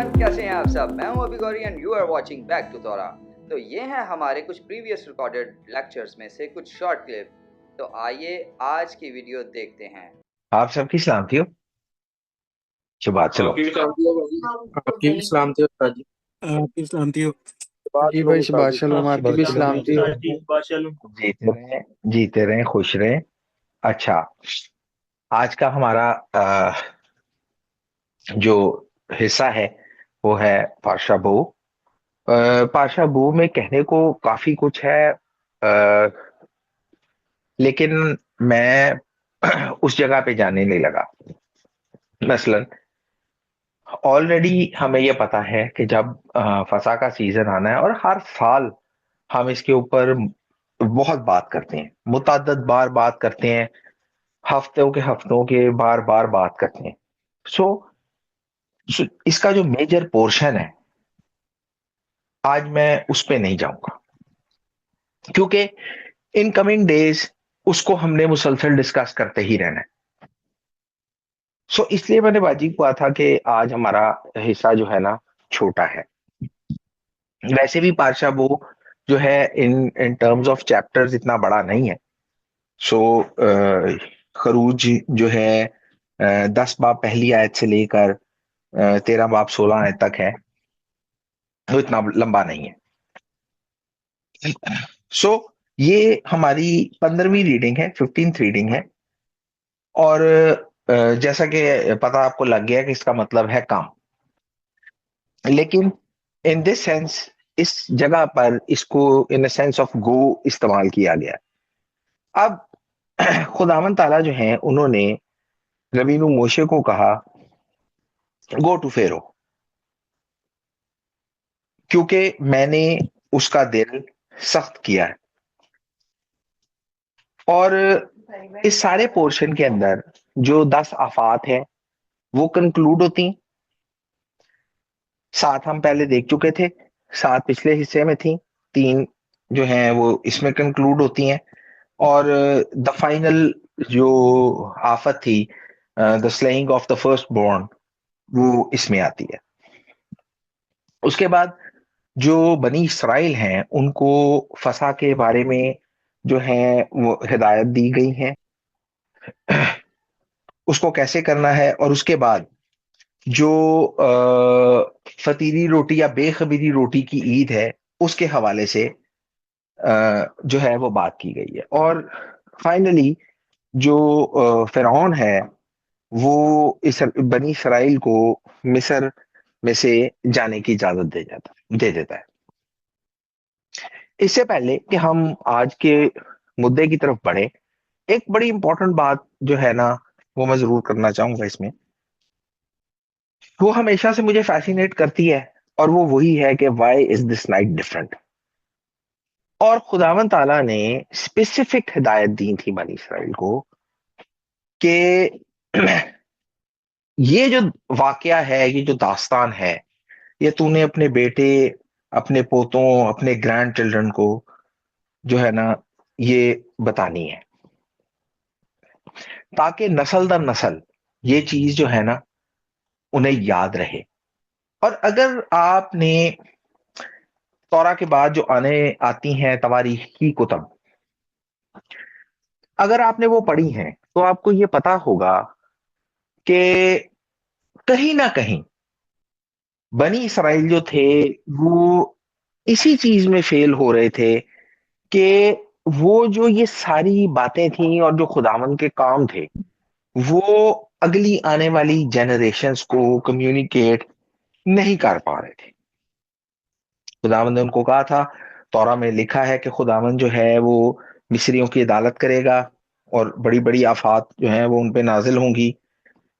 Everyone, कैसे हैं आप सब। मैं हूं अभी Gauri and you are watching back to Torah. तो ये हैं हमारे कुछ प्रीवियस रिकॉर्डेड लेक्चर्स में से कुछ शॉर्ट क्लिप। तो आइए आज की वीडियो देखते हैं। आप सबकी सलामती हो। शुभ चलो। आपकी भी शांति हो भाई। आपकी भी सलामती हो उस्ताद जी। आपकी सलामती हो। बात जी चलो भाई, उस्ताद शबाश जी। शलोम, आपकी भी सलामती हो। जीते रहें, जीते रहें, खुश रहें। अच्छा, आज का हमारा जो हिस्सा है वो है पाशा बहू। पाशा बहू में कहने को काफी कुछ है, लेकिन मैं उस जगह पे जाने नहीं लगा। मसलन ऑलरेडी हमें ये पता है कि जब फसा का सीजन आना है, और हर साल हम इसके ऊपर बहुत बात करते हैं, मुतअद्दिद बार बात करते हैं, हफ्तों के बार बार बात करते हैं। सो इसका जो मेजर पोर्शन है, आज मैं उस पे नहीं जाऊंगा, क्योंकि इन कमिंग डेज उसको हमने मुसलसल डिस्कस करते ही रहना है। इसलिए मैंने बाजी को कहा था कि आज हमारा हिस्सा जो है ना छोटा है। वैसे भी पार्शा वो जो है इन इन टर्म्स ऑफ चैप्टर्स इतना बड़ा नहीं है। सो खरूज जो है 10 बाब पहली आयत से लेकर 13 बाब 16 आयत तक है, वो इतना लंबा नहीं है। सो ये हमारी 15वीं रीडिंग है, 15th रीडिंग है। और जैसा कि पता आपको लग गया कि इसका मतलब है काम, लेकिन इन दिस सेंस इस जगह पर इसको इन सेंस ऑफ गो इस्तेमाल किया गया। अब खुदावन ताला जो है उन्होंने रबीनु मोशे को कहा गो टू फेरो, क्योंकि मैंने उसका दिल सख्त किया है। और इस सारे पोर्शन के अंदर जो 10 आफात है वो कंक्लूड होती। 7 हम पहले देख चुके थे, 7 पिछले हिस्से में थी, 3 जो है वो इसमें कंक्लूड होती हैं। और द फाइनल जो आफत थी, the slaying of the first born, वो इसमें आती है। उसके बाद जो बनी इसराइल हैं उनको फसा के बारे में जो है वो हिदायत दी गई है, उसको कैसे करना है। और उसके बाद जो फतीरी रोटी या बेखमीरी रोटी की ईद है उसके हवाले से जो है वो बात की गई है। और फाइनली जो फिरौन है वो इस बनी इसराइल को मिस्र में से जाने की इजाजत दे देता है। इससे पहले कि हम आज के मुद्दे की तरफ बढ़े, एक बड़ी इंपॉर्टेंट बात जो है ना वो मैं जरूर करना चाहूंगा इसमें, वो हमेशा से मुझे फैसिनेट करती है, और वो वही है कि why is this night different. और खुदावन ताला ने स्पेसिफिक हिदायत दी थी बनी इसराइल को कि ये जो वाकया है, ये जो दास्तान है, ये तूने अपने बेटे, अपने पोतों, अपने ग्रैंड चिल्ड्रन को जो है ना ये बतानी है, ताकि नस्ल दर नस्ल ये चीज जो है ना उन्हें याद रहे। और अगर आपने तौरा के बाद जो आने आती हैं तवारीखी कुतब, अगर आपने वो पढ़ी हैं तो आपको ये पता होगा कि कहीं ना कहीं बनी इसराइल जो थे वो इसी चीज में फेल हो रहे थे कि वो जो ये सारी बातें थी और जो खुदावन के काम थे वो अगली आने वाली जनरेशन्स को कम्युनिकेट नहीं कर पा रहे थे। खुदावन ने उनको कहा था, तौरा में लिखा है कि खुदावन जो है वो मिस्रियों की अदालत करेगा और बड़ी बड़ी आफात जो है वो उन पे नाजिल होंगी,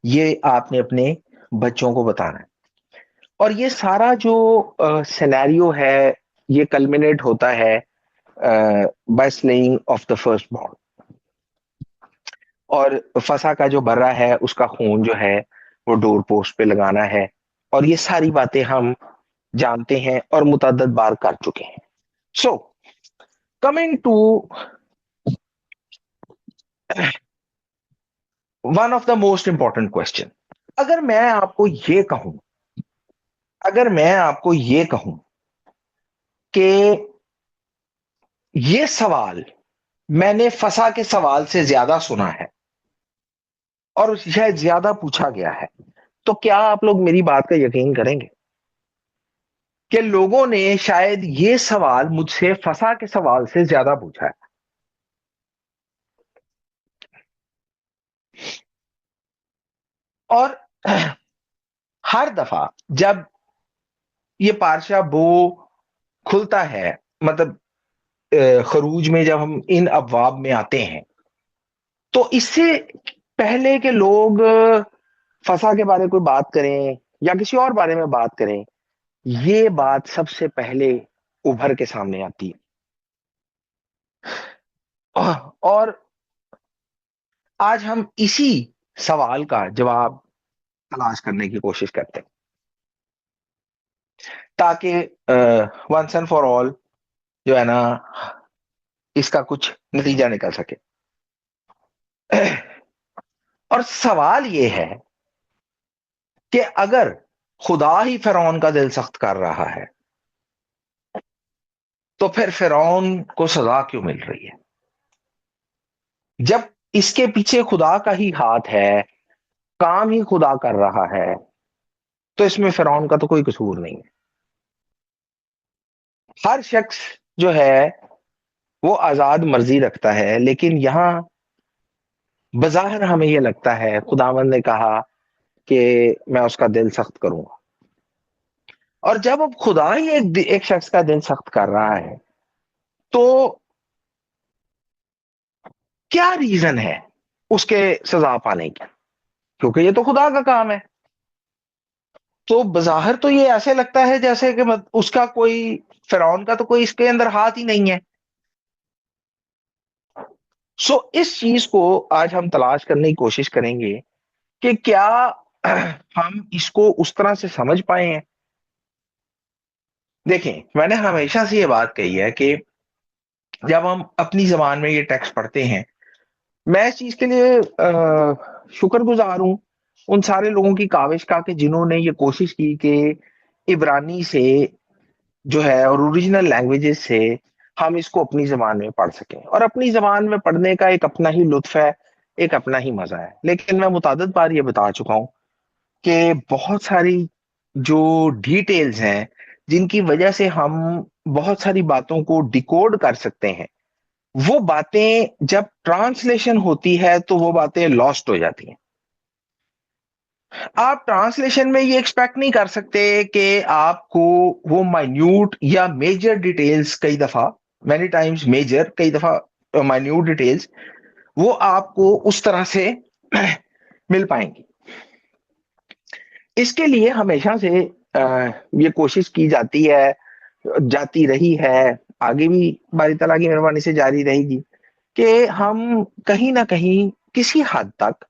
ये आपने अपने बच्चों को बताना है। और ये सारा जो सिनेरियो है ये कल्मिनेट होता है by slaying of the first born. और फसा का जो बर्रा है उसका खून जो है वो डोर पोस्ट पे लगाना है। और ये सारी बातें हम जानते हैं और मुतअद्दिद बार कर चुके हैं। So coming to one of the most important question, अगर मैं आपको ये कहूं अगर मैं आपको ये कहूं कि ये सवाल मैंने फसा के सवाल से ज्यादा सुना है और शायद ज्यादा पूछा गया है, तो क्या आप लोग मेरी बात का यकीन करेंगे कि लोगों ने शायद ये सवाल मुझसे फंसा के सवाल से ज्यादा पूछा है? और हर दफा जब ये पारशा बो खुलता है, मतलब खरूज में जब हम इन अबवाब में आते हैं, तो इससे पहले के लोग फसा के बारे में कोई बात करें या किसी और बारे में बात करें, ये बात सबसे पहले उभर के सामने आती है। और आज हम इसी सवाल का जवाब तलाश करने की कोशिश करते हैं, ताकि वंस एंड फॉर ऑल जो है ना, इसका कुछ नतीजा निकल सके। और सवाल ये है कि अगर खुदा ही फिरौन का दिल सख्त कर रहा है, तो फिर फिरौन को सजा क्यों मिल रही है? जब इसके पीछे खुदा का ही हाथ है, काम ही खुदा कर रहा है, तो इसमें फिरौन का तो कोई कसूर नहीं है। हर शख्स जो है वो आजाद मर्जी रखता है, लेकिन यहां बज़ाहिर हमें यह लगता है खुदावंद ने कहा कि मैं उसका दिल सख्त करूंगा। और जब अब खुदा ही एक शख्स का दिल सख्त कर रहा है, तो क्या रीजन है उसके सजा पाने की? क्योंकि ये तो खुदा का काम है। तो बज़ाहिर तो ये ऐसे लगता है जैसे कि उसका कोई, फिरौन का तो कोई इसके अंदर हाथ ही नहीं है। सो इस चीज को आज हम तलाश करने की कोशिश करेंगे कि क्या हम इसको उस तरह से समझ पाए हैं। देखें, मैंने हमेशा से ये बात कही है कि जब हम अपनी जबान में ये टेक्स्ट पढ़ते हैं, मैं इस चीज के लिए शुक्रगुजार हूं उन सारे लोगों की काविश का कि जिन्होंने ये कोशिश की कि इब्रानी से जो है और ओरिजिनल लैंग्वेजेस से हम इसको अपनी जबान में पढ़ सकें। और अपनी जबान में पढ़ने का एक अपना ही लुत्फ है, एक अपना ही मजा है। लेकिन मैं मुतादिद बार ये बता चुका हूं कि बहुत सारी जो डिटेल्स हैं जिनकी वजह से हम बहुत सारी बातों को डिकोड कर सकते हैं, वो बातें जब ट्रांसलेशन होती है तो वो बातें लॉस्ट हो जाती हैं। आप ट्रांसलेशन में ये एक्सपेक्ट नहीं कर सकते कि आपको वो माइन्यूट या मेजर डिटेल्स, कई दफा, मैनी टाइम्स मेजर, कई दफा माइन्यूट डिटेल्स, वो आपको उस तरह से मिल पाएंगी। इसके लिए हमेशा से ये कोशिश की जाती है, जाती रही है, आगे भी बारी तला की मेहरबानी से जारी रहेगी कि हम कहीं ना कहीं किसी हद तक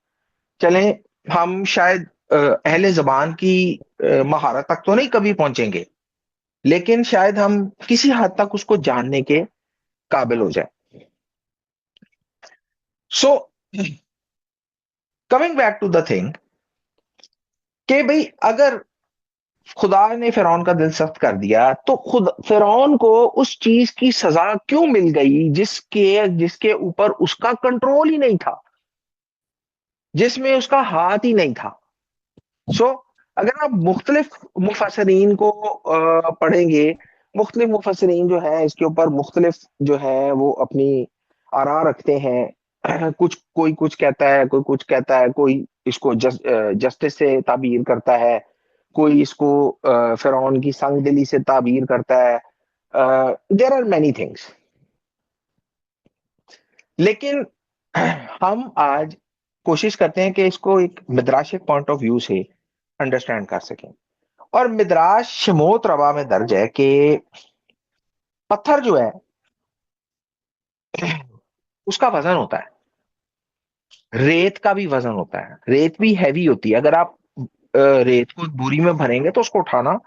चलें। हम शायद अहले जबान की महारत तक तो नहीं कभी पहुंचेंगे, लेकिन शायद हम किसी हद तक उसको जानने के काबिल हो जाए। So coming back to the thing कि भाई, अगर खुदा ने फिरौन का दिल सख्त कर दिया, तो खुद फिरौन को उस चीज की सजा क्यों मिल गई जिसके जिसके ऊपर उसका कंट्रोल ही नहीं था, जिसमें उसका हाथ ही नहीं था। सो अगर आप मुख्तलिफ मुफसरीन को पढ़ेंगे, मुख्तलिफ मुफसरीन जो है इसके ऊपर मुख्तलिफ जो है वो अपनी आरा रखते हैं। कुछ, कोई कुछ कहता है, कोई कुछ कहता है, कोई इसको जस्टिस से ताबीर करता है, कोई इसको फिरौन की संगदिली से ताबीर करता है। There are many things. लेकिन हम आज कोशिश करते हैं कि इसको एक मिद्राशिक पॉइंट ऑफ व्यू से अंडरस्टैंड कर सकें। और मिद्राश शमोत रवा में दर्ज है कि पत्थर जो है उसका वजन होता है, रेत का भी वजन होता है, रेत भी हैवी होती है। अगर आप रेत को एक बोरी में भरेंगे तो उसको उठाना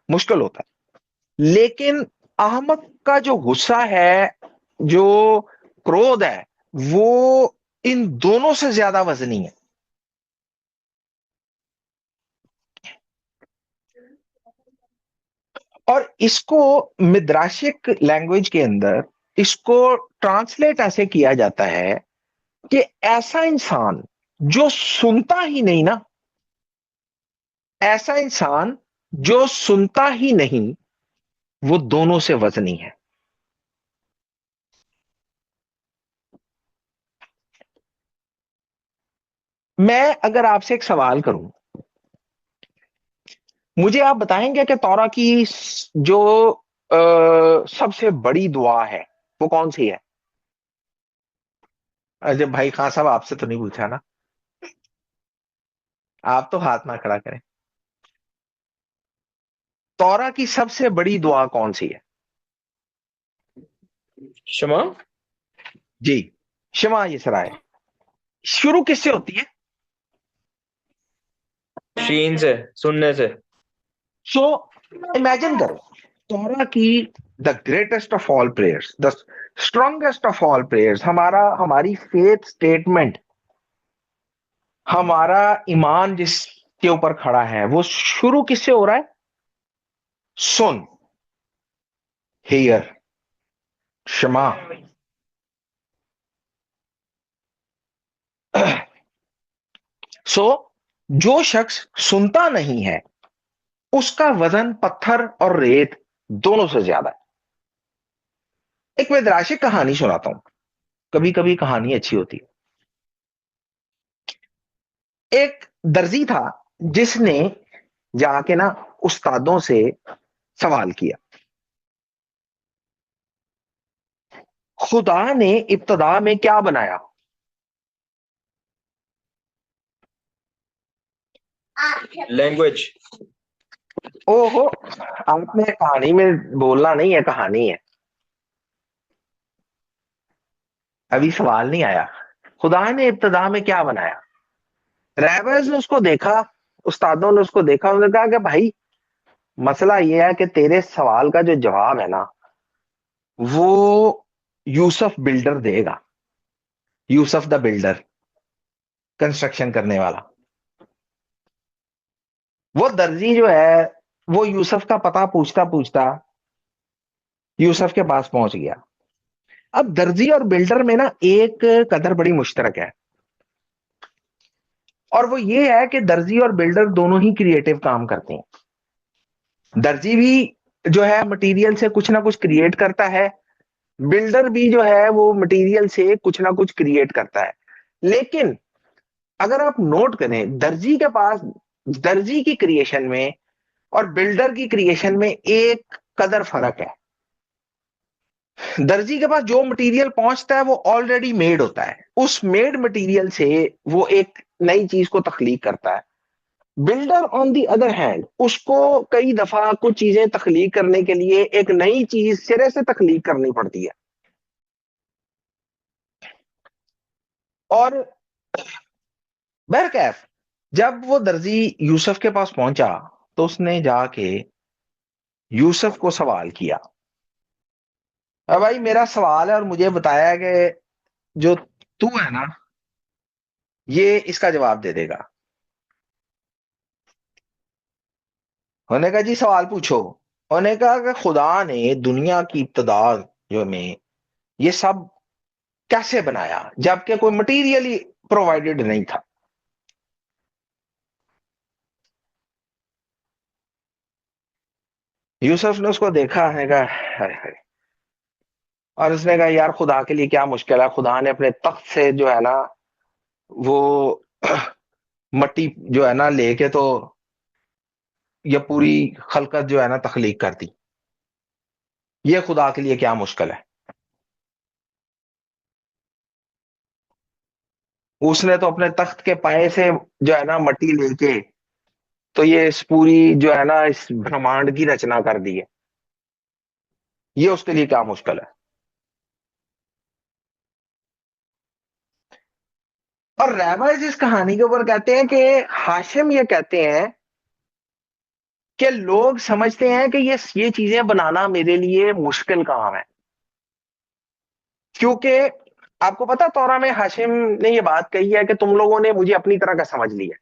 मुश्किल होता है। लेकिन अहमक का जो गुस्सा है, जो क्रोध है, वो इन दोनों से ज्यादा वजनी है। और इसको मिद्राशिक लैंग्वेज के अंदर इसको ट्रांसलेट ऐसे किया जाता है कि ऐसा इंसान जो सुनता ही नहीं ना, ऐसा इंसान जो सुनता ही नहीं, वो दोनों से वजनी है। मैं अगर आपसे एक सवाल करूं, मुझे आप बताएंगे कि तौरा की जो सबसे बड़ी दुआ है वो कौन सी है? अजय भाई खान साहब, आपसे तो नहीं पूछा ना, आप तो हाथ ना खड़ा करें। तौरा की सबसे बड़ी दुआ कौन सी है? क्षमा। जी, शमा इसराए। शुरू किससे होती है? शीन से, सुनने से। सो इमेजिन करो, तौरा की the greatest of all prayers, the strongest of all prayers, हमारी फेथ स्टेटमेंट, हमारा ईमान जिसके ऊपर खड़ा है, वो शुरू किससे हो रहा है? सुन, हियर, क्षमा। सो जो शख्स सुनता नहीं है, उसका वजन पत्थर और रेत दोनों से ज्यादा है। एक वैदराशिक कहानी सुनाता हूं, कभी कभी कहानी अच्छी होती है। एक दर्जी था जिसने जाके ना उस्तादों से सवाल किया, खुदा ने इब्तदा में क्या बनाया? लैंग्वेज। ओहो, आपने कहानी में बोलना नहीं है, कहानी है, अभी सवाल नहीं आया। खुदा ने इब्तदा में क्या बनाया? रैबर्स ने उसको देखा, उस्तादों ने उसको देखा, उन्होंने कहा कि भाई, मसला यह है कि तेरे सवाल का जो जवाब है ना, वो यूसुफ बिल्डर देगा। यूसुफ द बिल्डर, कंस्ट्रक्शन करने वाला। वो दर्जी जो है, वो यूसुफ का पता पूछता पूछता यूसुफ के पास पहुंच गया। अब दर्जी और बिल्डर में ना एक कदर बड़ी मुश्तरक है, और वो ये है कि दर्जी और बिल्डर दोनों ही क्रिएटिव काम करते हैं। दर्जी भी जो है मटेरियल से कुछ ना कुछ क्रिएट करता है, बिल्डर भी जो है वो मटेरियल से कुछ ना कुछ क्रिएट करता है। लेकिन अगर आप नोट करें, दर्जी की क्रिएशन में और बिल्डर की क्रिएशन में एक कदर फर्क है। दर्जी के पास जो मटेरियल पहुंचता है वो ऑलरेडी मेड होता है, उस मेड मटेरियल से वो एक नई चीज को तख्लीक करता है। Builder on the other hand, उसको कई दफा कुछ चीजें तख्लीक करने के लिए एक नई चीज सिरे से तख्लीक करनी पड़ती है। और बहरकैफ, जब वो दर्जी यूसुफ के पास पहुंचा, तो उसने जाके यूसुफ को सवाल किया, अब भाई मेरा सवाल है और मुझे बताया कि जो तू है ना, ये इसका जवाब दे देगा। उन्होंने कहा जी सवाल पूछो। उन्होंने कहा कि खुदा ने दुनिया की इब्तदा जो में ये सब कैसे बनाया, जबकि कोई मटेरियल ही प्रोवाइडेड नहीं था? यूसुफ ने उसको देखा है, कहा हाय हाय। और उसने कहा यार, खुदा के लिए क्या मुश्किल है, खुदा ने अपने तख्त से जो है ना, वो मट्टी जो है ना लेके तो ये पूरी खलकत जो है ना तख्लीक कर दी। ये खुदा के लिए क्या मुश्किल है? उसने तो अपने तख्त के पाए से जो है ना मट्टी लेके तो ये इस पूरी जो है ना इस ब्रह्मांड की रचना कर दी है। ये उसके लिए क्या मुश्किल है? और रैबर्स इस कहानी के ऊपर कहते हैं कि हाशिम ये कहते हैं कि लोग समझते हैं कि ये चीजें बनाना मेरे लिए मुश्किल काम है, क्योंकि आपको पता तौरा में हाशिम ने ये बात कही है कि तुम लोगों ने मुझे अपनी तरह का समझ लिया।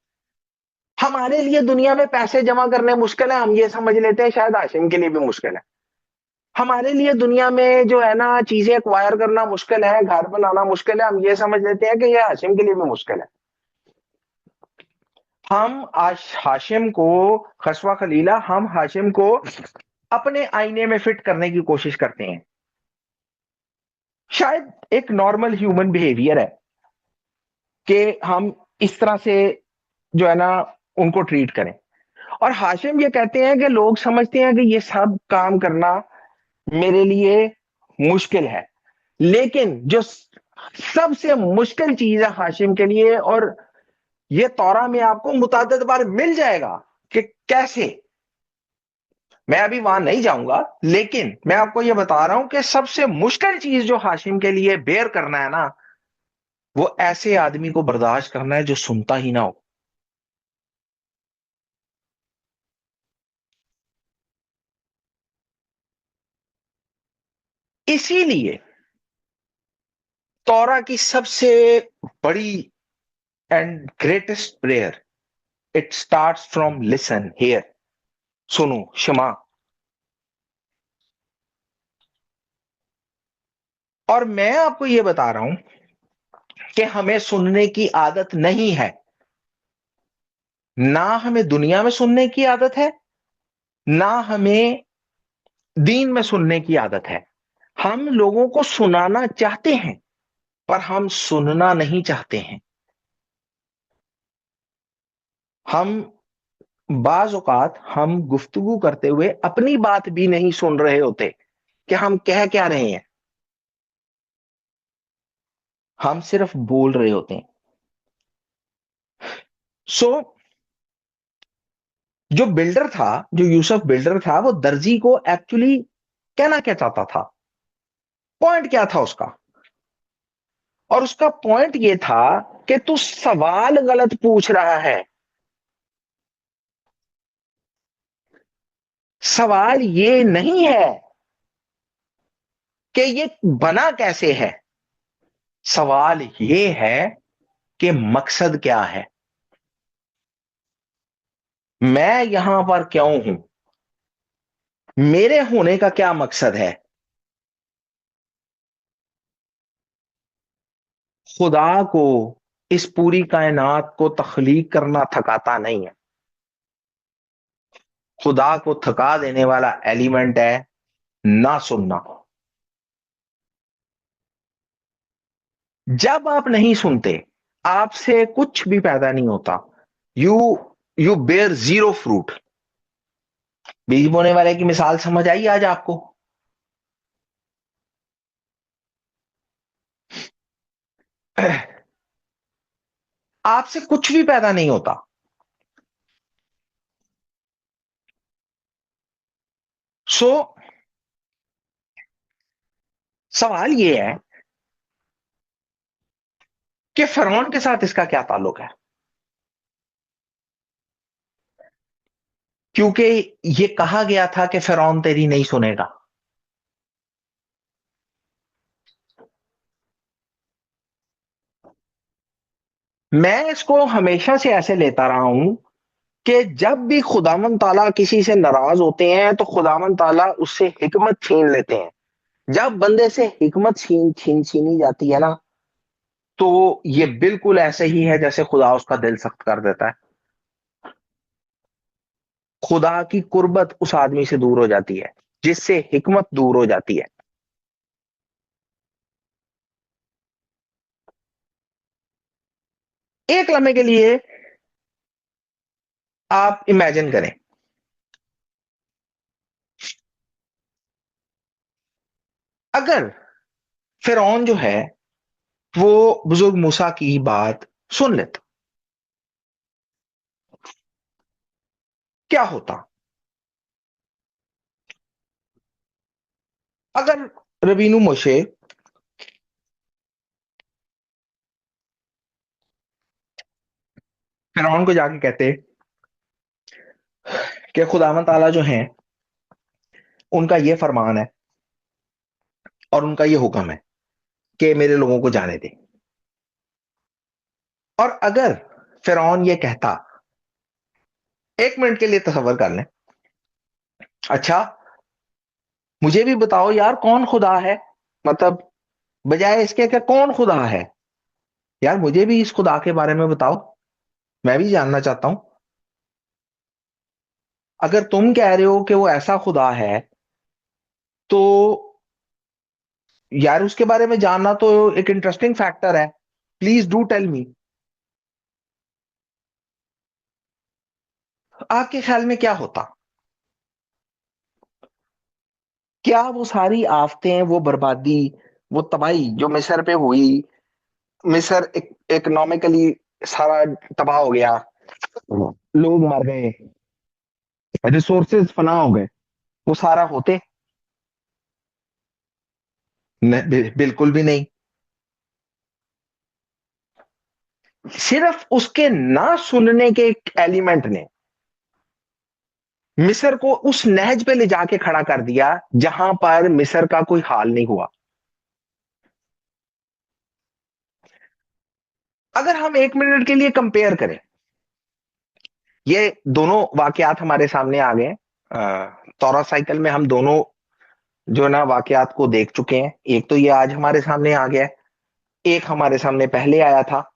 हमारे लिए दुनिया में पैसे जमा करने मुश्किल है, हम ये समझ लेते हैं, शायद हाशिम के लिए भी मुश्किल है। हमारे लिए दुनिया में जो है ना चीजें एक्वायर करना मुश्किल है, घर बनाना मुश्किल है, हम ये समझ लेते हैं कि ये हाशिम के लिए भी मुश्किल है। हम आज हाशिम को, खसवा खलीला, हम हाशिम को अपने आईने में फिट करने की कोशिश करते हैं। शायद एक नॉर्मल ह्यूमन बिहेवियर है कि हम इस तरह से जो है ना उनको ट्रीट करें। और हाशिम ये कहते हैं कि लोग समझते हैं कि ये सब काम करना मेरे लिए मुश्किल है, लेकिन जो सबसे मुश्किल चीज है हाशिम के लिए, और ये तौरा में आपको मुतादिद बार मिल जाएगा कि कैसे, मैं अभी वहां नहीं जाऊंगा, लेकिन मैं आपको ये बता रहा हूं कि सबसे मुश्किल चीज जो हाशिम के लिए बेयर करना है ना, वो ऐसे आदमी को बर्दाश्त करना है जो सुनता ही ना हो। इसीलिए तौरा की सबसे बड़ी and greatest prayer, it starts from listen here, सुनो क्षमा। और मैं आपको यह बता रहा हूं कि हमें सुनने की आदत नहीं है, ना हमें दुनिया में सुनने की आदत है, ना हमें दीन में सुनने की आदत है। हम लोगों को सुनाना चाहते हैं, पर हम सुनना नहीं चाहते हैं। हम बाज औकात हम गुफ्तगू करते हुए अपनी बात भी नहीं सुन रहे होते कि हम कह क्या रहे हैं, हम सिर्फ बोल रहे होते हैं। सो जो बिल्डर था, जो यूसुफ बिल्डर था, वो दर्जी को एक्चुअली कहना क्या चाहता था, पॉइंट क्या था उसका? और उसका पॉइंट ये था कि तू सवाल गलत पूछ रहा है। सवाल ये नहीं है कि ये बना कैसे है, सवाल ये है कि मकसद क्या है, मैं यहां पर क्यों हूं, मेरे होने का क्या मकसद है। खुदा को, इस पूरी कायनात को तख्लीक करना थकाता नहीं है। खुदा को थका देने वाला एलिमेंट है ना सुनना। जब आप नहीं सुनते, आपसे कुछ भी पैदा नहीं होता। You you bear zero fruit. बीज बोने वाले की मिसाल समझ आई आज आपको? आपसे कुछ भी पैदा नहीं होता। सो सवाल यह है कि फिरौन के साथ इसका क्या ताल्लुक है, क्योंकि ये कहा गया था कि फिरौन तेरी नहीं सुनेगा। मैं इसको हमेशा से ऐसे लेता रहा हूं कि जब भी खुदावन ताला किसी से नाराज होते हैं तो खुदावन ताला उससे हिकमत छीन लेते हैं। जब बंदे से हिकमत छीन छीन छीनी जाती है ना, तो ये बिल्कुल ऐसे ही है जैसे खुदा उसका दिल सख्त कर देता है। खुदा की कुर्बत उस आदमी से दूर हो जाती है, जिससे हिकमत दूर हो जाती है। एक लम्हे के लिए आप इमेजिन करें, अगर फिरौन जो है वो बुजुर्ग मूसा की बात सुन लेता, क्या होता? अगर रबीनु मोशे फिरौन को जाके कहते कि खुदावन ताला जो है उनका ये फरमान है और उनका ये हुक्म है कि मेरे लोगों को जाने दे, और अगर फिरौन ये कहता एक मिनट के लिए तसव्वुर कर लें, अच्छा मुझे भी बताओ यार कौन खुदा है, मतलब बजाय इसके कि कौन खुदा है, यार मुझे भी इस खुदा के बारे में बताओ, मैं भी जानना चाहता हूं। अगर तुम कह रहे हो कि वो ऐसा खुदा है, तो यार उसके बारे में जानना तो एक इंटरेस्टिंग फैक्टर है। प्लीज डू टेल मी, आपके ख्याल में क्या होता? क्या वो सारी आफतें, वो बर्बादी, वो तबाही जो मिस्र पे हुई, मिस्र इकोनॉमिकली सारा तबाह हो गया, लोग मर गए, रिसोर्सेज फना हो गए, वो सारा होते? बिल्कुल भी नहीं। सिर्फ उसके ना सुनने के एक एलिमेंट ने मिस्र को उस नहज पे ले जाके खड़ा कर दिया जहां पर मिस्र का कोई हाल नहीं हुआ। अगर हम एक मिनट के लिए कंपेयर करें, ये दोनों वाकयात हमारे सामने आ गए। तौरा साइकिल में हम दोनों जो ना वाकयात को देख चुके हैं। एक तो ये आज हमारे सामने आ गया है, एक हमारे सामने पहले आया था।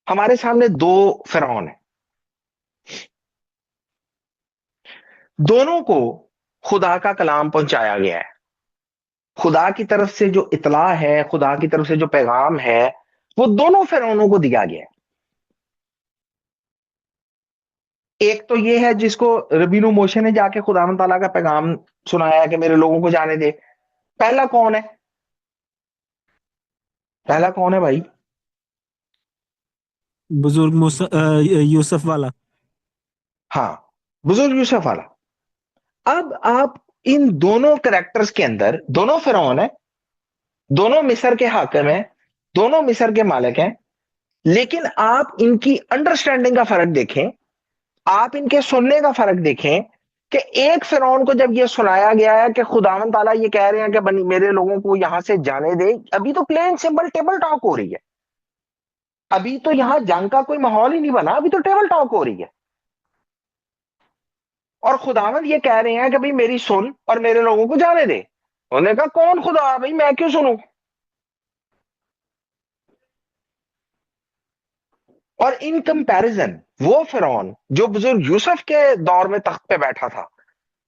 हमारे सामने दो फिरौन है, दोनों को खुदा का कलाम पहुंचाया गया है। खुदा की तरफ से जो इतला है, खुदा की तरफ से जो पैगाम है, वो दोनों फिरौनों को दिया गया है। एक तो ये है जिसको रबीनु मोशे ने जाके खुदा ताला का पैगाम सुनाया कि मेरे लोगों को जाने दे। पहला कौन है? पहला कौन है भाई? बुजुर्ग यूसुफ वाला। हाँ, बुजुर्ग यूसुफ वाला। अब आप इन दोनों करेक्टर्स के अंदर, दोनों फिरौन है, दोनों मिस्र के हाकिम हैं, दोनों मिस्र के मालिक हैं, लेकिन आप इनकी अंडरस्टैंडिंग का फर्क देखें, आप इनके सुनने का फर्क देखें कि एक फिरौन को जब यह सुनाया गया है कि खुदावन ताला ये कह रहे हैं कि बनी मेरे लोगों को यहां से जाने दे, अभी तो प्लेन सिंपल टेबल टॉक हो रही है, अभी तो यहां जंग का कोई माहौल ही नहीं बना, अभी तो टेबल टॉक हो रही है। और खुदावंद ये कह रहे हैं कि भाई मेरी सुन और मेरे लोगों को जाने दे। उन्होंने कहा कौन खुदा भाई, मैं क्यों सुनूं? और इन कंपैरिजन वो फिरौन जो बुजुर्ग यूसुफ के दौर में तख्त पे बैठा था,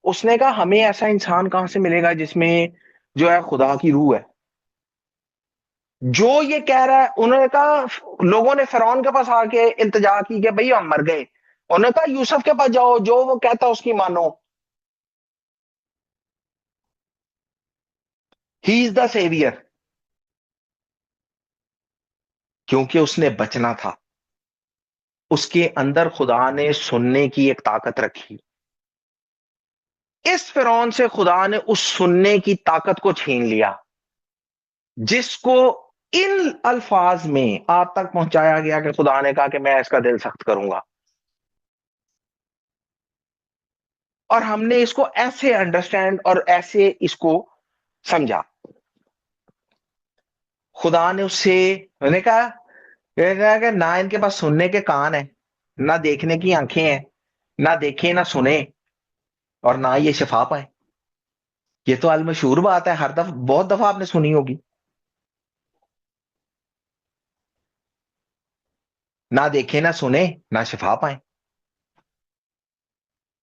उसने कहा हमें ऐसा इंसान कहां से मिलेगा जिसमें जो है खुदा की रूह है। जो ये कह रहा है, उन्होंने कहा, लोगों ने फिरौन के पास आके इल्तिजा की कि भाई हम मर गए। उन्होंने कहा यूसुफ के पास जाओ, जो वो कहता उसकी मानो, ही इज द सेवियर। क्योंकि उसने बचना था, उसके अंदर खुदा ने सुनने की एक ताकत रखी। इस फिरौन से खुदा ने उस सुनने की ताकत को छीन लिया, जिसको इन अल्फाज में आप तक पहुंचाया गया कि खुदा ने कहा कि मैं इसका दिल सख्त करूंगा। और हमने इसको ऐसे अंडरस्टैंड और ऐसे इसको समझा। खुदा ने उससे, मैंने कहा, कि ना इनके पास सुनने के कान है, ना देखने की आंखें हैं, ना देखे ना सुने, और ना ये शिफा पाए। ये तो अल मशहूर बात है, हर दफा, बहुत दफा आपने सुनी होगी, ना देखे ना सुने ना शिफा पाए।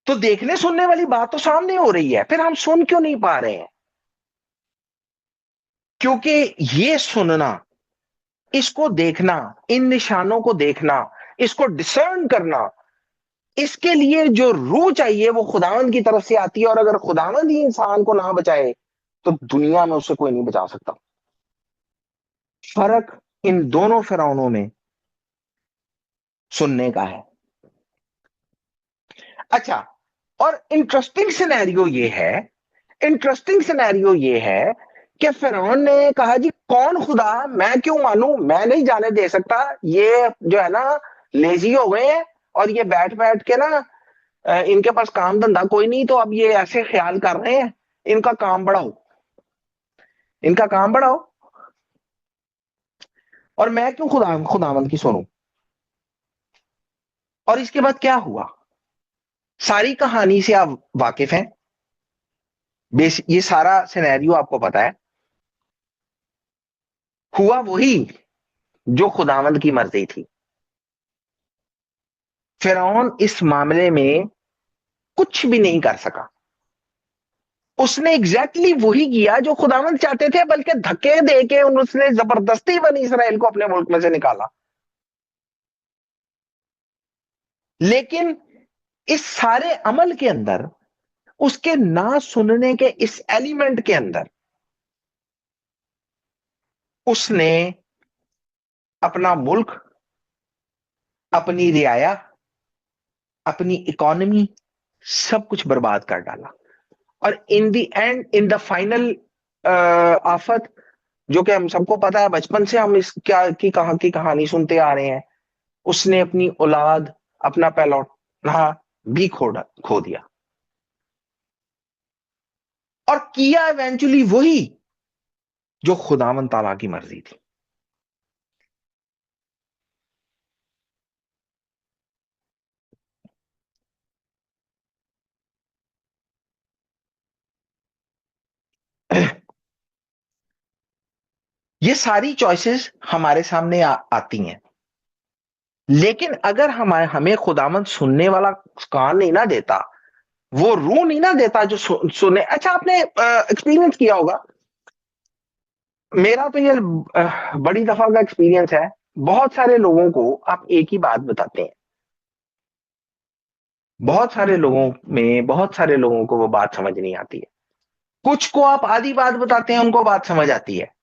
तो देखने सुनने वाली बात तो सामने हो रही है, फिर हम सुन क्यों नहीं पा रहे हैं? क्योंकि ये सुनना, इसको देखना, इन निशानों को देखना, इसको डिसर्न करना, इसके लिए जो रूह चाहिए वो खुदावंद की तरफ से आती है। और अगर खुदावंद ही इंसान को ना बचाए तो दुनिया में उसे कोई नहीं बचा सकता। फर्क इन दोनों फिरौनों में सुनने का है। अच्छा, और इंटरेस्टिंग सिनेरियो ये है कि फिरौन ने कहा जी कौन खुदा, मैं क्यों मानूं, मैं नहीं जाने दे सकता। ये जो है ना लेजी हो गए हैं, और ये बैठ बैठ के ना इनके पास काम धंधा कोई नहीं, तो अब ये ऐसे ख्याल कर रहे हैं, इनका काम बढ़ाओ, इनका काम बढ़ाओ, और मैं क्यों खुदावंद की सुनूं। और इसके बाद क्या हुआ? सारी कहानी से आप वाकिफ हैं, ये सारा सिनेरियो आपको पता है। हुआ वही जो खुदावंद की मर्जी थी। फिरौन इस मामले में कुछ भी नहीं कर सका। उसने एग्जैक्टली वही किया जो खुदावंद चाहते थे, बल्कि धक्के देके उसने जबरदस्ती बनी इसराइल को अपने मुल्क में से निकाला। लेकिन इस सारे अमल के अंदर, उसके ना सुनने के इस एलिमेंट के अंदर, उसने अपना मुल्क, अपनी रियाया, अपनी इकोनॉमी, सब कुछ बर्बाद कर डाला। और in the end, in the final आफत, जो कि हम सबको पता है, बचपन से हम इस क्या की कहानी सुनते आ रहे हैं, उसने अपनी औलाद, अपना पहलौठा भी खो दिया। और किया इवेंचुअली वही जो खुदावन ताला की मर्जी थी। ये सारी चॉइसेस हमारे सामने आती हैं, लेकिन अगर हमें खुदावन सुनने वाला कान नहीं ना देता, वो रूह नहीं ना देता जो सुने। अच्छा, आपने एक्सपीरियंस किया होगा, मेरा तो ये बड़ी दफा का एक्सपीरियंस है। बहुत सारे लोगों को आप एक ही बात बताते हैं, बहुत सारे लोगों को वो बात समझ नहीं आती है। कुछ को आप आधी बात बताते हैं, उनको बात समझ आती है।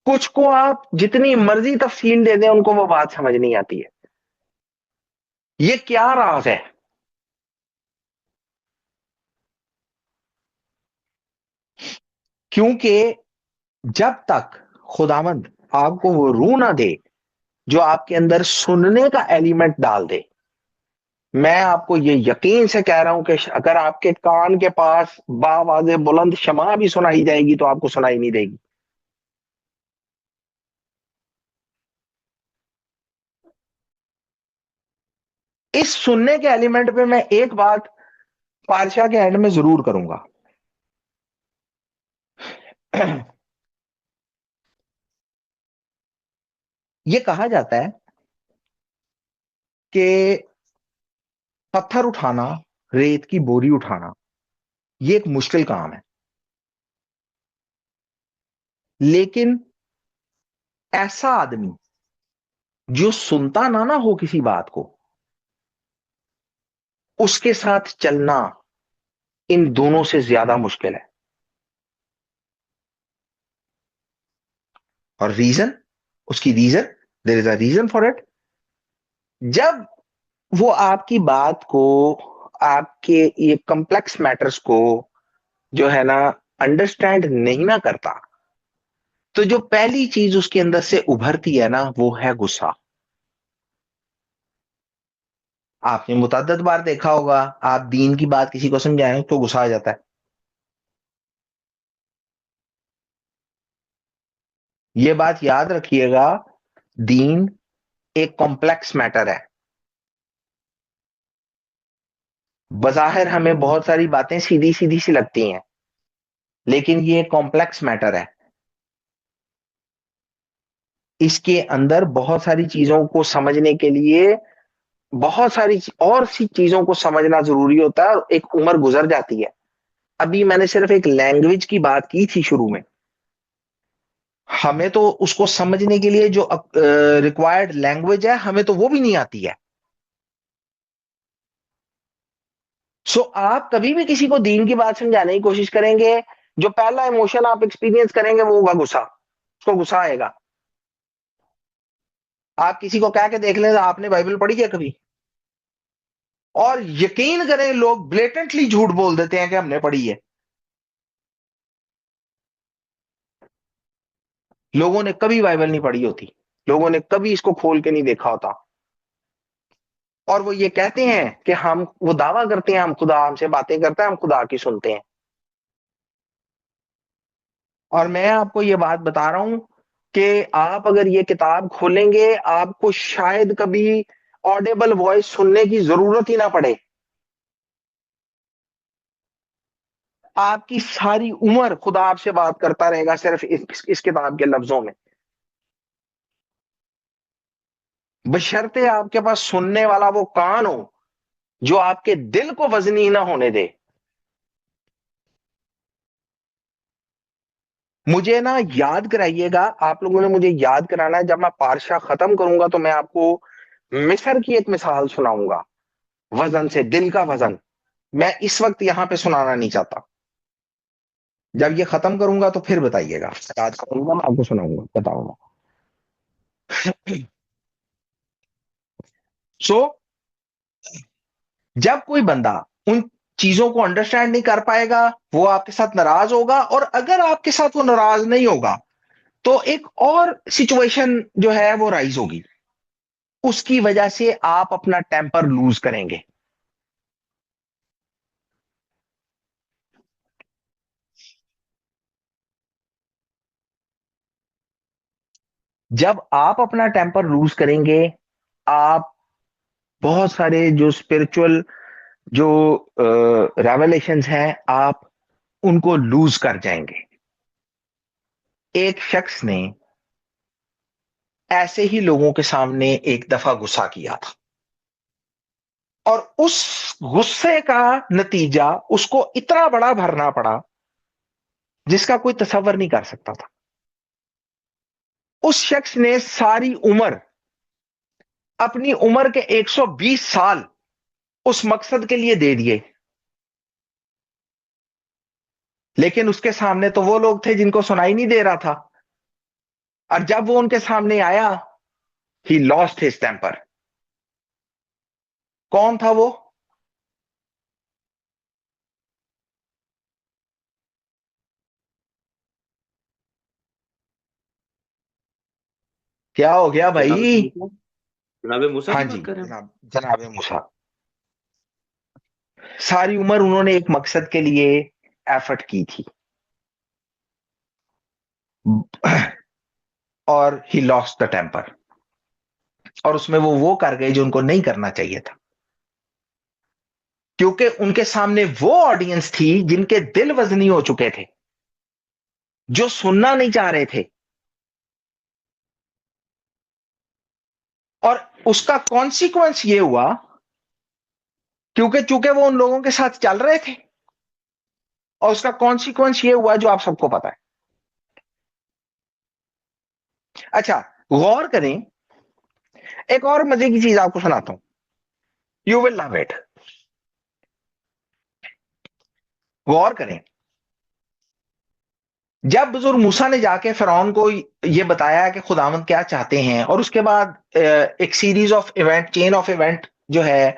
कुछ को आप जितनी मर्जी तफसील दे दें, उनको वो बात समझ नहीं आती है। ये क्या राज है? क्योंकि जब तक खुदावंद आपको वो रूह ना दे जो आपके अंदर सुनने का एलिमेंट डाल दे, मैं आपको ये यकीन से कह रहा हूं कि अगर आपके कान के पास बावाज़े बुलंद शमा भी सुनाई जाएगी तो आपको सुनाई नहीं देगी। इस सुनने के एलिमेंट पे मैं एक बात पारशा के एंड में जरूर करूंगा। ये कहा जाता है कि पत्थर उठाना, रेत की बोरी उठाना, ये एक मुश्किल काम है। लेकिन ऐसा आदमी जो सुनता ना हो किसी बात को, उसके साथ चलना इन दोनों से ज्यादा मुश्किल है। और रीजन, उसकी reason, there is a reason for it. जब वो आपकी बात को, आपके ये कॉम्प्लेक्स मैटर्स को जो है ना अंडरस्टैंड नहीं ना करता, तो जो पहली चीज उसके अंदर से उभरती है ना, वो है गुस्सा। आपने मुतअद्दिद बार देखा होगा, आप दीन की बात किसी को समझाएं तो गुस्सा आ जाता है। ये बात याद रखिएगा, दीन एक कॉम्प्लेक्स मैटर है। बज़ाहिर हमें बहुत सारी बातें सीधी सीधी सी लगती हैं, लेकिन ये कॉम्प्लेक्स मैटर है। इसके अंदर बहुत सारी चीजों को समझने के लिए बहुत सारी और सी चीजों को समझना जरूरी होता है, और एक उम्र गुजर जाती है। अभी मैंने सिर्फ एक लैंग्वेज की बात की थी शुरू में। हमें तो उसको समझने के लिए जो रिक्वायर्ड लैंग्वेज है, हमें तो वो भी नहीं आती है। सो आप कभी भी किसी को दीन की बात समझाने की कोशिश करेंगे, जो पहला इमोशन आप एक्सपीरियंस करेंगे वो होगा गुस्सा। उसको गुस्सा आएगा। आप किसी को कह के देख लें, आपने बाइबल पढ़ी है कभी? और यकीन करें, लोग ब्लेटेंटली झूठ बोल देते हैं कि हमने पढ़ी है। लोगों ने कभी बाइबल नहीं पढ़ी होती, लोगों ने कभी इसको खोल के नहीं देखा होता, और वो ये कहते हैं कि हम, वो दावा करते हैं हम खुदा हमसे बातें करता है, हम खुदा की सुनते हैं। और मैं आपको ये बात बता रहा हूं कि आप अगर ये किताब खोलेंगे, आपको शायद कभी ऑडिबल वॉइस सुनने की जरूरत ही ना पड़े। आपकी सारी उम्र खुदा आपसे बात करता रहेगा सिर्फ इस किताब के लफ्जों में, बशर्ते आपके पास सुनने वाला वो कान हो जो आपके दिल को वजनी ना होने दे। मुझे ना याद कराइएगा, आप लोगों ने मुझे याद कराना है। जब मैं पारशा खत्म करूंगा तो मैं आपको मिस्र की एक मिसाल सुनाऊंगा, वजन से, दिल का वजन। मैं इस वक्त यहां पे सुनाना नहीं चाहता। जब ये खत्म करूंगा तो फिर बताइएगा, याद करूंगा मैं आपको सुनाऊंगा, बताऊंगा। सो जब कोई बंदा उन चीजों को अंडरस्टैंड नहीं कर पाएगा, वो आपके साथ नाराज होगा, और अगर आपके साथ वो नाराज नहीं होगा तो एक और सिचुएशन जो है वो राइज होगी, उसकी वजह से आप अपना टेम्पर लूज करेंगे। जब आप अपना टेम्पर लूज करेंगे, आप बहुत सारे जो स्पिरिचुअल जो रेवलेशंस हैं, आप उनको लूज कर जाएंगे। एक शख्स ने ऐसे ही लोगों के सामने एक दफा गुस्सा किया था, और उस गुस्से का नतीजा उसको इतना बड़ा भरना पड़ा जिसका कोई तसव्वुर नहीं कर सकता था। उस शख्स ने सारी उम्र, अपनी उम्र के 120 साल उस मकसद के लिए दे दिए, लेकिन उसके सामने तो वो लोग थे जिनको सुनाई नहीं दे रहा था, और जब वो उनके सामने आया, ही लॉस्ट हिज टेम्पर। कौन था वो? क्या हो गया जनाब भाई? मूसा, जनाब मूसा हाँ की जी, बात कर रहे हैं। जनाब मूसा। सारी उम्र उन्होंने एक मकसद के लिए एफर्ट की थी, और ही लॉस्ट द टेम्पर, और उसमें वो कर गए जो उनको नहीं करना चाहिए था, क्योंकि उनके सामने वो ऑडियंस थी जिनके दिल वजनी हो चुके थे, जो सुनना नहीं चाह रहे थे। और उसका कॉन्सिक्वेंस ये हुआ, क्योंकि चूंकि वो उन लोगों के साथ चल रहे थे, और उसका कॉन्सिक्वेंस ये हुआ जो आप सबको पता है। अच्छा, गौर करें, एक और मजे की चीज आपको सुनाता हूं, यू विल लव इट। गौर करें, जब बुजुर्ग मूसा ने जाके फिरौन को ये बताया कि खुदावंद क्या चाहते हैं, और उसके बाद एक series of event, chain of event जो है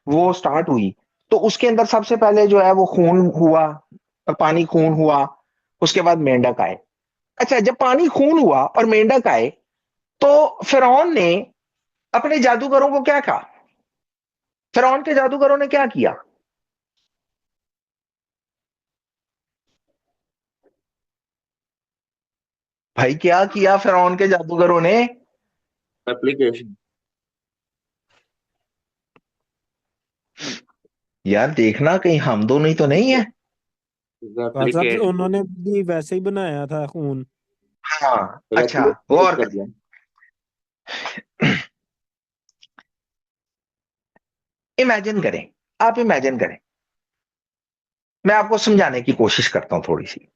वो स्टार्ट हुई, तो उसके अंदर सबसे पहले जो है वो खून हुआ, पानी खून हुआ, उसके बाद मेंढक आए। अच्छा, जब पानी खून हुआ और मेंढक आए, तो फिरौन ने अपने जादूगरों को क्या कहा? फिरौन के जादूगरों ने क्या किया? भाई क्या किया फिरौन के जादूगरों ने? एप्लीकेशन। यार देखना कहीं हम दोनों ही तो नहीं है। डॉक्टर साहब एप्लीकेट उन्होंने भी वैसे ही बनाया था खून। हाँ, अच्छा, एप्लीकेट गौर कर कर, दिया। इमेजिन करें, आप इमेजिन करें, मैं आपको समझाने की कोशिश करता हूं थोड़ी सी।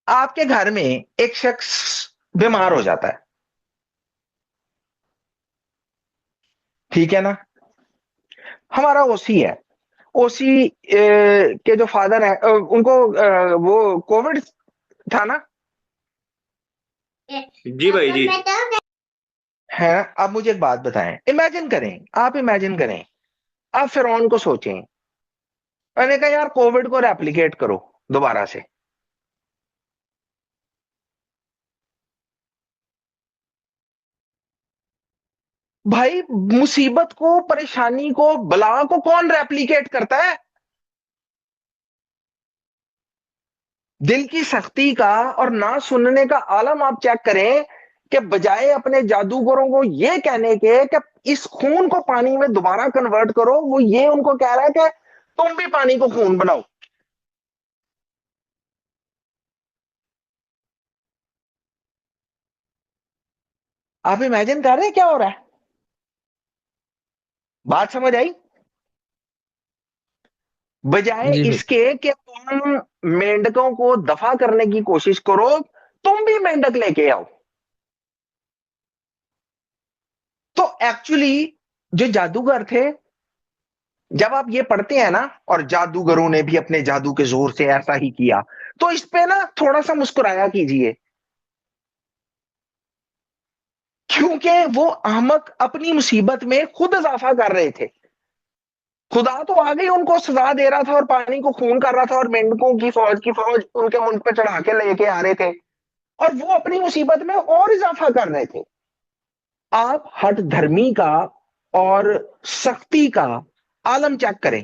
आपके घर में एक शख्स बीमार हो जाता है, ठीक है ना? हमारा ओसी है, ओसी के जो फादर है, उनको वो कोविड था ना? जी भाई जी। है। अब मुझे एक बात बताएं, इमेजिन करें, आप इमेजिन करें, आप फिरौन को सोचें, मैंने कहा यार कोविड को रेप्लिकेट करो दोबारा से। भाई, मुसीबत को, परेशानी को, बला को कौन रेप्लिकेट करता है? दिल की सख्ती का और ना सुनने का आलम आप चेक करें, कि बजाय अपने जादूगरों को ये कहने के कि इस खून को पानी में दोबारा कन्वर्ट करो, वो ये उनको कह रहा है कि तुम भी पानी को खून बनाओ। आप इमेजिन कर रहे हैं क्या हो रहा है? बात समझ आई? बजाय जी भाई। इसके कि तुम मेंढकों को दफा करने की कोशिश करो, तुम भी मेंढक लेके आओ। तो एक्चुअली जो जादूगर थे, जब आप ये पढ़ते हैं ना, और जादूगरों ने भी अपने जादू के जोर से ऐसा ही किया, तो इस पे ना थोड़ा सा मुस्कुराया कीजिए, क्योंकि वो अहमक अपनी मुसीबत में खुद इजाफा कर रहे थे। खुदा तो आ गई उनको सजा दे रहा था और पानी को खून कर रहा था और मेंढकों की फौज उनके मुंह पे चढ़ा के लेके आ रहे थे, और वो अपनी मुसीबत में और इजाफा कर रहे थे। आप हठ धर्मी का और सख्ती का आलम चेक करें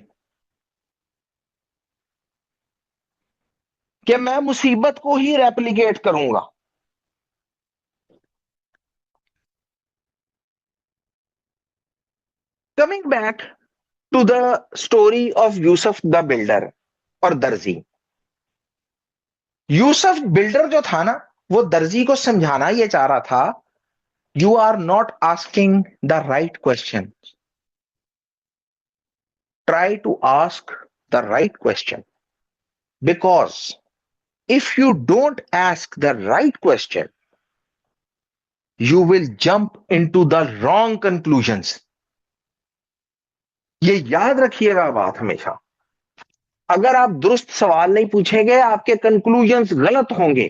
कि मैं मुसीबत को ही रेप्लिकेट करूंगा। Coming back to the story of Yusuf the builder और दर्जी। यूसुफ बिल्डर जो था ना, वो दर्जी को समझाना ये चाह रहा था, you are not asking the right question, try to ask the right question, because if you don't ask the right question, you will jump into the wrong conclusions. ये याद रखिएगा बात हमेशा। अगर आप दुरुस्त सवाल नहीं पूछेंगे, आपके कंक्लूजन्स गलत होंगे,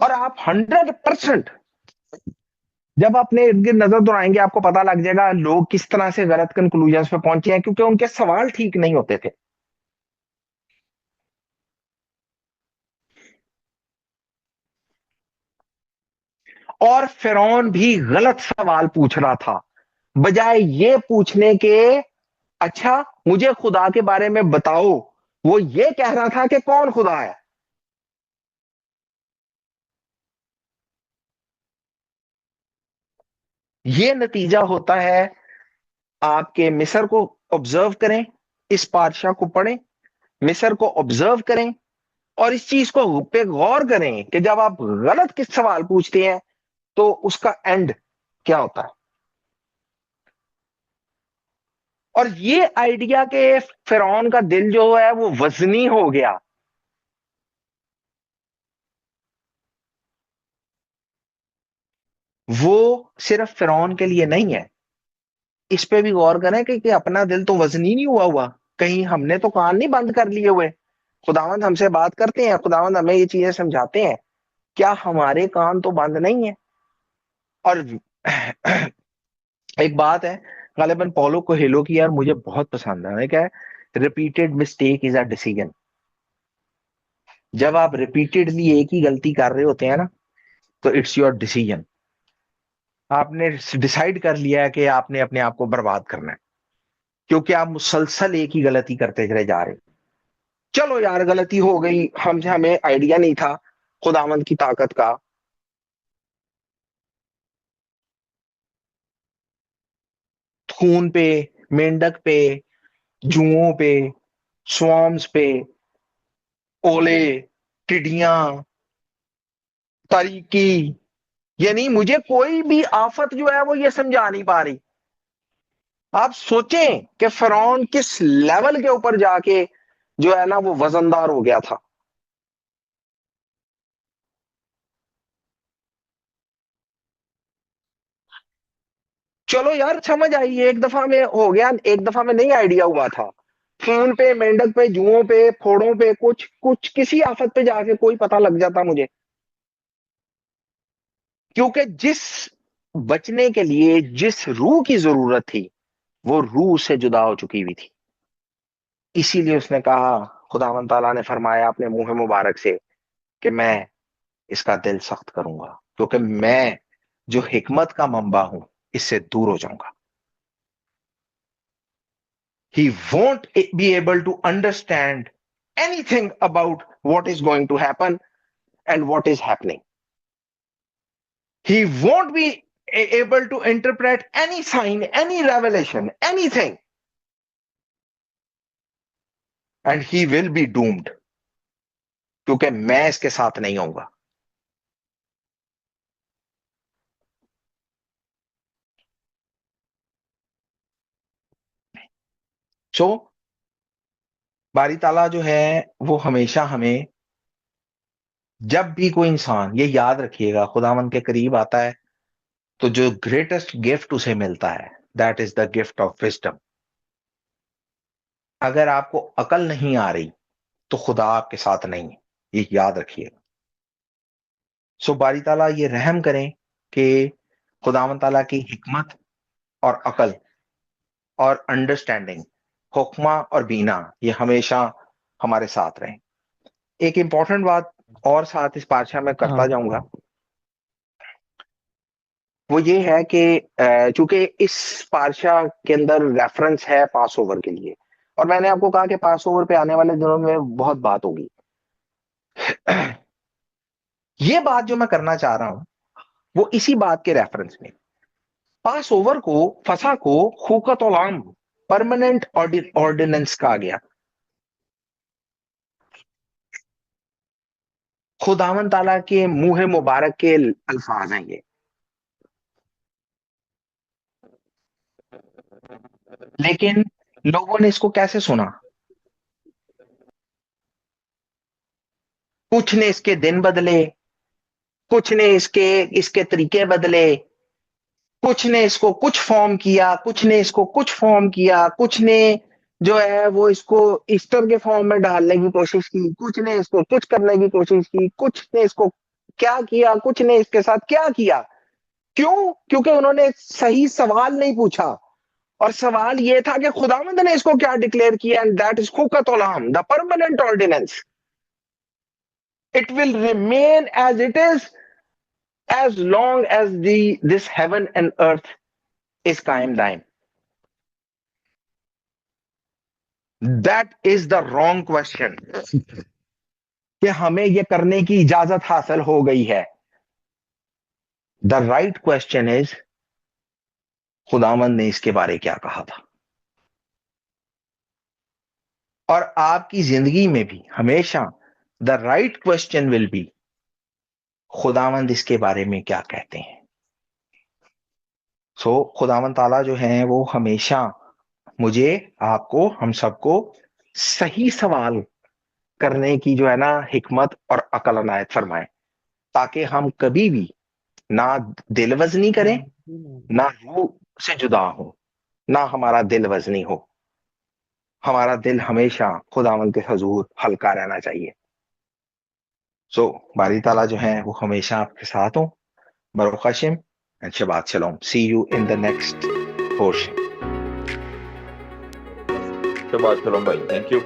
और आप 100%, जब अपने इर्द गिर्द नजर दौड़ाएंगे आपको पता लग जाएगा लोग किस तरह से गलत कंक्लूजन्स पे पहुंचे हैं, क्योंकि उनके सवाल ठीक नहीं होते थे। और फिरौन भी गलत सवाल पूछ रहा था, बजाय ये पूछने के अच्छा मुझे खुदा के बारे में बताओ, वो ये कह रहा था कि कौन खुदा है। ये नतीजा होता है। आपके मिस्र को ऑब्जर्व करें, इस पातशाह को पढ़ें, मिस्र को ऑब्जर्व करें, और इस चीज को पे गौर करें कि जब आप गलत किस सवाल पूछते हैं तो उसका एंड क्या होता है। और ये आइडिया के फिरौन का दिल जो है वो वजनी हो गया। वो सिर्फ फिरौन के लिए नहीं है, इस पे भी गौर करें कि अपना दिल तो वजनी नहीं हुआ कहीं हमने तो कान नहीं बंद कर लिए हुए। खुदावंद हमसे बात करते हैं, खुदावंद हमें ये चीजें समझाते हैं, क्या हमारे कान तो बंद नहीं है? और एक बात है, गालिबन पौलो कोएल्हो की, यार मुझे बहुत पसंद है, क्या है, repeated mistake is a decision. जब आप रिपीटेडली एक ही गलती कर रहे होते हैं ना, तो इट्स योर डिसीजन। आपने डिसाइड कर लिया है कि आपने अपने आप को बर्बाद करना है, क्योंकि आप मुसलसल एक ही गलती करते चले जा रहे हो। चलो यार गलती हो गई हमसे, हमें आइडिया नहीं था खुदावंद की ताकत का। खून पे, मेंढक पे, जुओं पे, स्वाम्स पे, ओले, टिड्डियां, तारीकी, यानी मुझे कोई भी आफत जो है वो ये समझा नहीं पा रही। आप सोचें कि फिरौन किस लेवल के ऊपर जाके जो है ना वो वजनदार हो गया था। चलो यार समझ आई, एक दफा में हो गया, एक दफा में नहीं आइडिया हुआ था। खून पे, मेंढक पे, जुओं पे, फोड़ों पे, कुछ कुछ किसी आफत पे जाके कोई पता लग जाता मुझे, क्योंकि जिस बचने के लिए जिस रूह की जरूरत थी वो रूह से जुदा हो चुकी हुई थी। इसीलिए उसने कहा, खुदावंद ताला ने फरमाया अपने मुंह मुबारक से कि मैं इसका दिल सख्त करूंगा, क्योंकि मैं जो हिकमत का मंबा हूं इससे दूर हो जाऊंगा। He won't be able to understand anything about what is going to happen and what is happening. He won't be able to interpret any sign, any revelation, anything, and he will be doomed, क्योंकि मैं इसके साथ नहीं होऊंगा। सो बारी ताला जो है वो हमेशा हमें, जब भी कोई इंसान, ये याद रखिएगा, खुदावंद के करीब आता है तो जो ग्रेटेस्ट गिफ्ट उसे मिलता है, that is the gift of wisdom. अगर आपको अकल नहीं आ रही तो खुदा आपके साथ नहीं है, ये याद रखिएगा। सो बारी ताला ये रहम करें कि खुदावंद ताला की हिकमत और अकल और अंडरस्टैंडिंग, हुक्मा और बीना, ये हमेशा हमारे साथ रहें। एक इंपॉर्टेंट बात और साथ इस पातशाह में करता हाँ जाऊंगा, वो ये है कि चूंकि इस पातशाह के अंदर रेफरेंस है पास ओवर के लिए, और मैंने आपको कहा कि पास ओवर पे आने वाले दिनों में बहुत बात होगी। ये बात जो मैं करना चाह रहा हूं वो इसी बात के रेफरेंस में, पास ओवर को, फसा को खूकत ओलाम, परमानेंट ऑर्डिनेंस कहा गया। खुदावन ताला के मुंह मुबारक के अल्फाज हैं ये, लेकिन लोगों ने इसको कैसे सुना? कुछ ने इसके दिन बदले, कुछ ने इसके इसके तरीके बदले, कुछ ने इसको कुछ फॉर्म किया, कुछ ने इसको कुछ फॉर्म किया, कुछ ने जो है वो इसको ईस्टर के फॉर्म में डालने की कोशिश की, कुछ ने इसको कुछ करने की कोशिश की, कुछ ने इसको क्या किया, कुछ ने इसके साथ क्या किया। क्यों? क्योंकि उन्होंने सही सवाल नहीं पूछा, और सवाल ये था कि खुदावंद ने इसको क्या डिक्लेयर किया, एंड दैट इज खुकत ओलाम, the permanent ordinance. It will remain as it is as long as this heaven and earth is कायम दायम। That is the wrong question कि हमें ये करने की इजाजत हासिल हो गई है। The right question is खुदावंद ने इसके बारे क्या कहा था। और आपकी जिंदगी में भी हमेशा the right question will be खुदावंद इसके बारे में क्या कहते हैं। सो खुदावंद ताला जो है वो हमेशा मुझे, आपको, हम सबको सही सवाल करने की जो है ना हिकमत और अकल अनायत फरमाए, ताकि हम कभी भी ना दिल वजनी करें, ना रूह से जुदा हो, ना हमारा दिल वजनी हो। हमारा दिल हमेशा खुदावंद के हजूर हल्का रहना चाहिए। सो बारी ताला जो है वो हमेशा आपके साथ हो। बरुख हशिम एंड शबात शलोम। See you in the next portion. शबात शलोम भाई, थैंक यू।